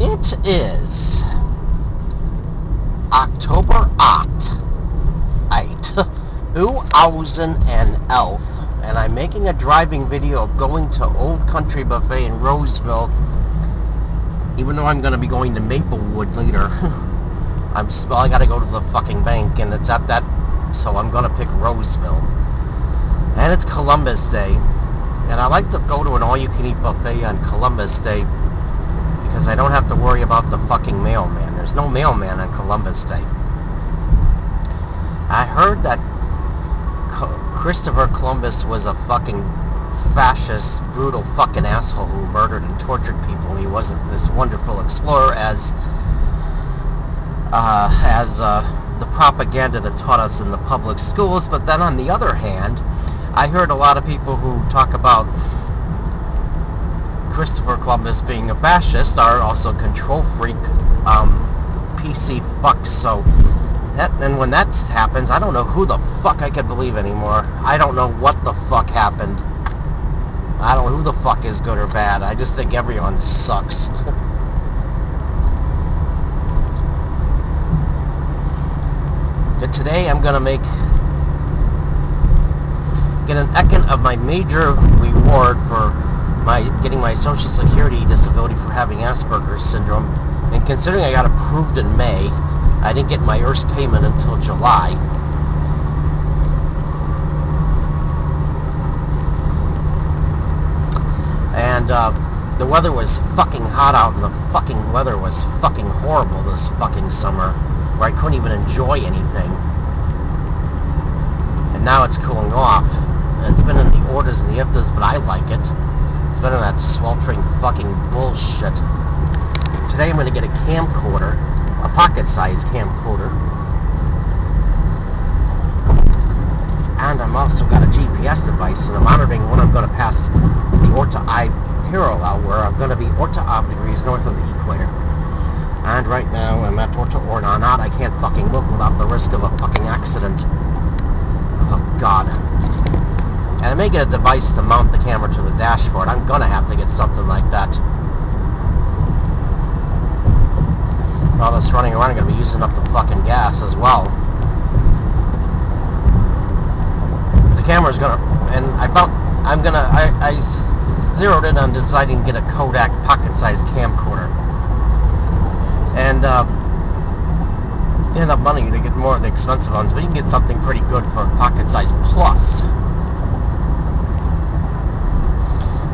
It is October 2011, and I'm making a driving video of going to Old Country Buffet in Roseville, even though I'm going to be going to Maplewood later. I gotta go to the fucking bank, and it's at that, so I'm gonna pick Roseville. And it's Columbus Day, and I like to go to an all-you-can-eat buffet on Columbus Day because I don't have to worry about the fucking mailman. There's no mailman on Columbus Day. I heard that Christopher Columbus was a fucking fascist, brutal fucking asshole who murdered and tortured people. He wasn't this wonderful explorer as the propaganda that taught us in the public schools. But then on the other hand, I heard a lot of people who talk about Christopher Columbus being a fascist are also control freak PC fucks. So and when that happens, I don't know who the fuck I can believe anymore. I don't know what the fuck happened. I don't know who the fuck is good or bad. I just think everyone sucks. But today I'm gonna get an econ of my major reward for getting my Social Security disability for having Asperger's syndrome. And considering I got approved in May, I didn't get my first payment until July. And the weather was fucking hot out, and the fucking weather was fucking horrible this fucking summer, where I couldn't even enjoy anything. And now it's cooling off. And it's been in the orders and the iftas, but I like it. It's been in that sweltering fucking bullshit. Today I'm going to get a camcorder, a pocket-sized camcorder. And I'm also got a GPS device, and I'm monitoring when I'm going to pass the Orta-I parallel, where I'm going to be Orta-off degrees north of the equator. And right now I'm at Orta-Or not. I can't fucking look without the risk of a fucking accident. Oh God. And I may get a device to mount the camera to the dashboard. I'm gonna have to get something like that. All this running around, I'm gonna be using up the fucking gas as well. The camera's gonna, and I zeroed in on deciding to get a Kodak pocket-sized camcorder. And you end up money to get more of the expensive ones, but you can get something pretty good for pocket-sized plus.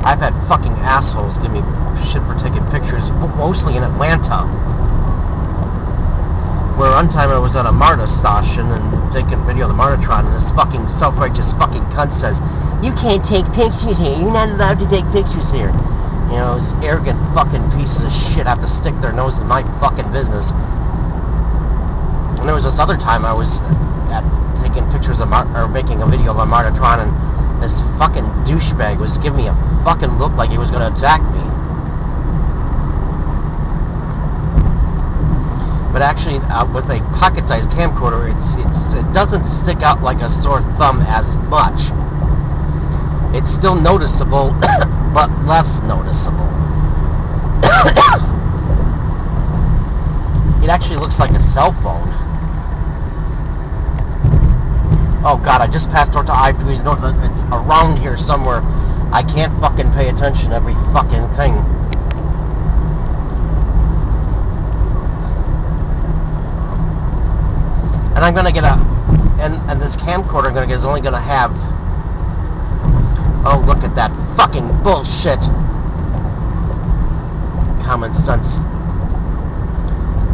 I've had fucking assholes give me shit for taking pictures, mostly in Atlanta, where one time I was at a MARTA station and taking video of the MARTAtron, and this fucking self-righteous fucking cunt says, "You can't take pictures here, you're not allowed to take pictures here." You know, these arrogant fucking pieces of shit have to stick their nose in my fucking business. And there was this other time I was taking pictures of or making a video of a MARTAtron, and this fucking douchebag was giving me a fucking look like he was gonna attack me. But actually, with a pocket-sized camcorder, it doesn't stick out like a sore thumb as much. It's still noticeable, but less noticeable. It actually looks like a cell phone. Oh God, I just passed Orta-I degrees north. It's around here somewhere. I can't fucking pay attention to every fucking thing. And I'm gonna get and this camcorder I'm gonna get is only gonna have, oh look at that fucking bullshit. Common sense.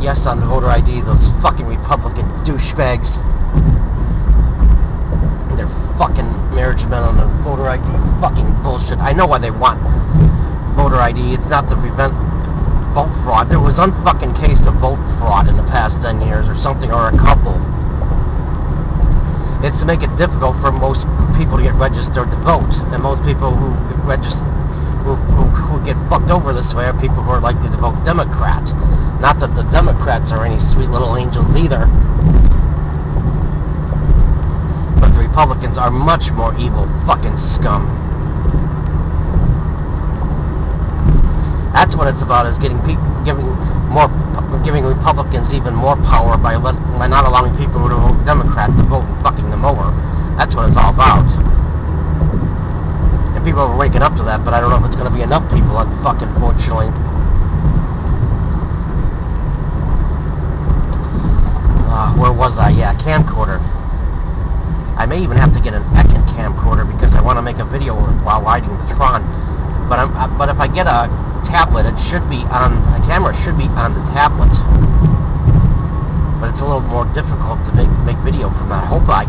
Yes, on the voter ID, those fucking Republican douchebags. They're fucking marriage men on the voter ID fucking bullshit. I know why they want voter ID. It's not to prevent vote fraud. There was one fucking case of vote fraud in the past 10 years or something, or a couple. It's to make it difficult for most people to get registered to vote. And most people who get fucked over this way are people who are likely to vote Democrat. Not that the Democrats are any sweet little angels either. But the Republicans are much more evil fucking scum. That's what it's about, is giving Republicans even more power by not allowing people who vote Democrat to vote and fucking them over. That's what it's all about. And people are waking up to that, but I don't know if it's going to be enough people, unfortunately. Where was I? Yeah, camcorder. I may even have to get an Ekin camcorder because I want to make a video while riding the Tron. But if I get a tablet, the camera should be on the tablet. But it's a little more difficult to make video from that. I hope I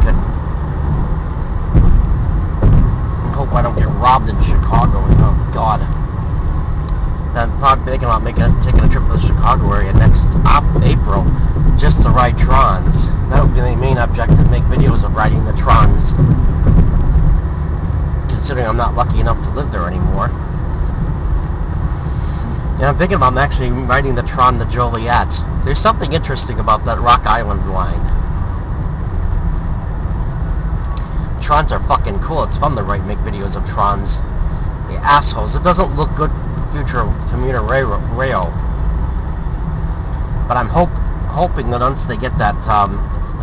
don't get robbed in Chicago. Oh God. I'm thinking about taking a trip to the Chicago area next April, just to ride Trons. That would be the main objective, make videos of riding the Trons. Considering I'm not lucky enough to live there anymore. And I'm thinking about actually riding the Tron to Joliet. There's something interesting about that Rock Island line. Trons are fucking cool. It's fun to make videos of Trons. The assholes. It doesn't look good future commuter rail. But I'm hoping that once they get that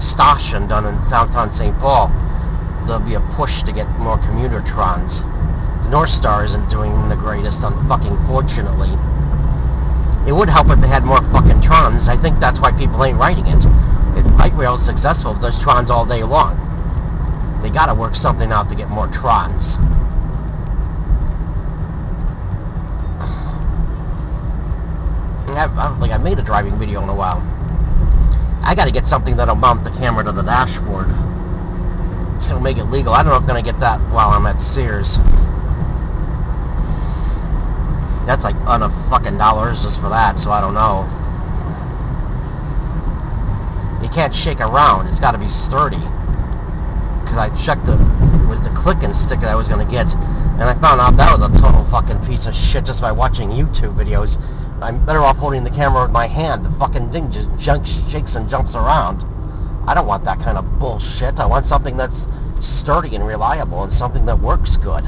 station done in downtown St. Paul, there'll be a push to get more commuter Trons. North Star isn't doing the greatest, fortunately. It would help if they had more fucking Trons. I think that's why people ain't riding it. Light rail is successful if there's Trons all day long. They gotta work something out to get more Trons. I don't think I've made a driving video in a while. I gotta get something that'll mount the camera to the dashboard. It'll make it legal. I don't know if I'm gonna get that while I'm at Sears. That's like $100 just for that, so I don't know. You can't shake around. It's gotta be sturdy. Because I checked it was the click-and stick that I was gonna get, and I found out that was a total fucking piece of shit just by watching YouTube videos. I'm better off holding the camera with my hand. The fucking thing just shakes and jumps around. I don't want that kind of bullshit. I want something that's sturdy and reliable and something that works good.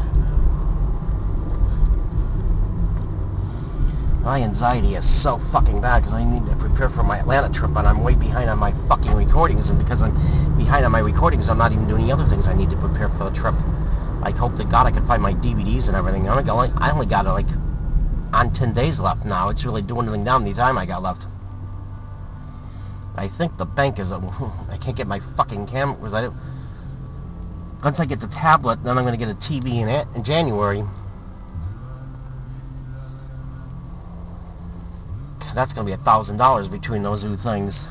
My anxiety is so fucking bad because I need to prepare for my Atlanta trip, and I'm way behind on my fucking recordings, and because I'm behind on my recordings, I'm not even doing the other things I need to prepare for the trip. I hope to God I can find my DVDs and everything. I only got like on 10 days left now. It's really dwindling down the time I got left. I think the bank is I can't get my fucking camera because once I get the tablet, then I'm going to get a TV in January. That's going to be $1,000 between those two things.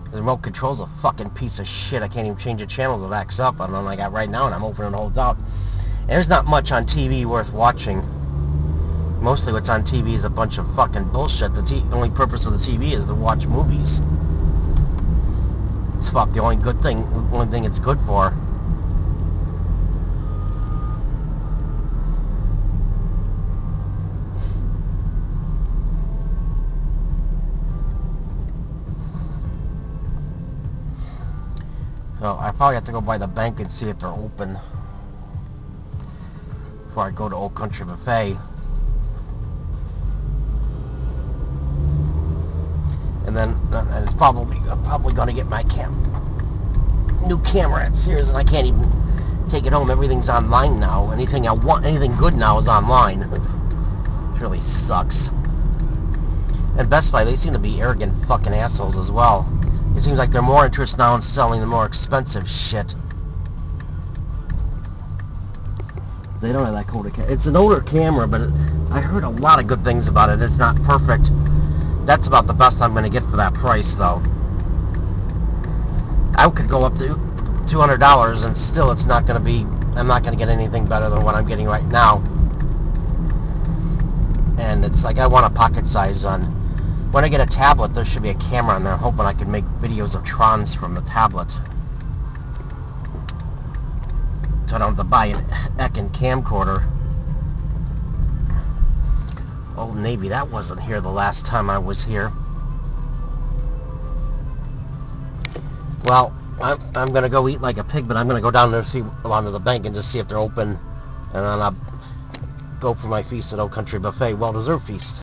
The remote control's a fucking piece of shit. I can't even change the channel that acts up on the one I got right now, and I'm hoping it holds out. And there's not much on TV worth watching. Mostly what's on TV is a bunch of fucking bullshit. The only purpose of the TV is to watch movies. It's the only thing it's good for. So I probably have to go by the bank and see if they're open before I go to Old Country Buffet. And then it's probably going to get my new camera at Sears, and I can't even take it home. Everything's online now. Anything I want, anything good now is online. It really sucks. And Best Buy, they seem to be arrogant fucking assholes as well. It seems like they're more interested now in selling the more expensive shit. They don't have that cool camera. It's an older camera, but I heard a lot of good things about it. It's not perfect. That's about the best I'm going to get for that price, though. I could go up to $200, and still it's not going to be... I'm not going to get anything better than what I'm getting right now. And it's like I want a pocket size on. When I get a tablet, there should be a camera on there. I'm hoping I can make videos of Trons from the tablet. So I don't have to buy an Ekin camcorder. Old Navy, that wasn't here the last time I was here. Well, I'm going to go eat like a pig, but I'm going to go down there and see along to the bank and just see if they're open. And then go for my feast at Old Country Buffet. Well-deserved feast.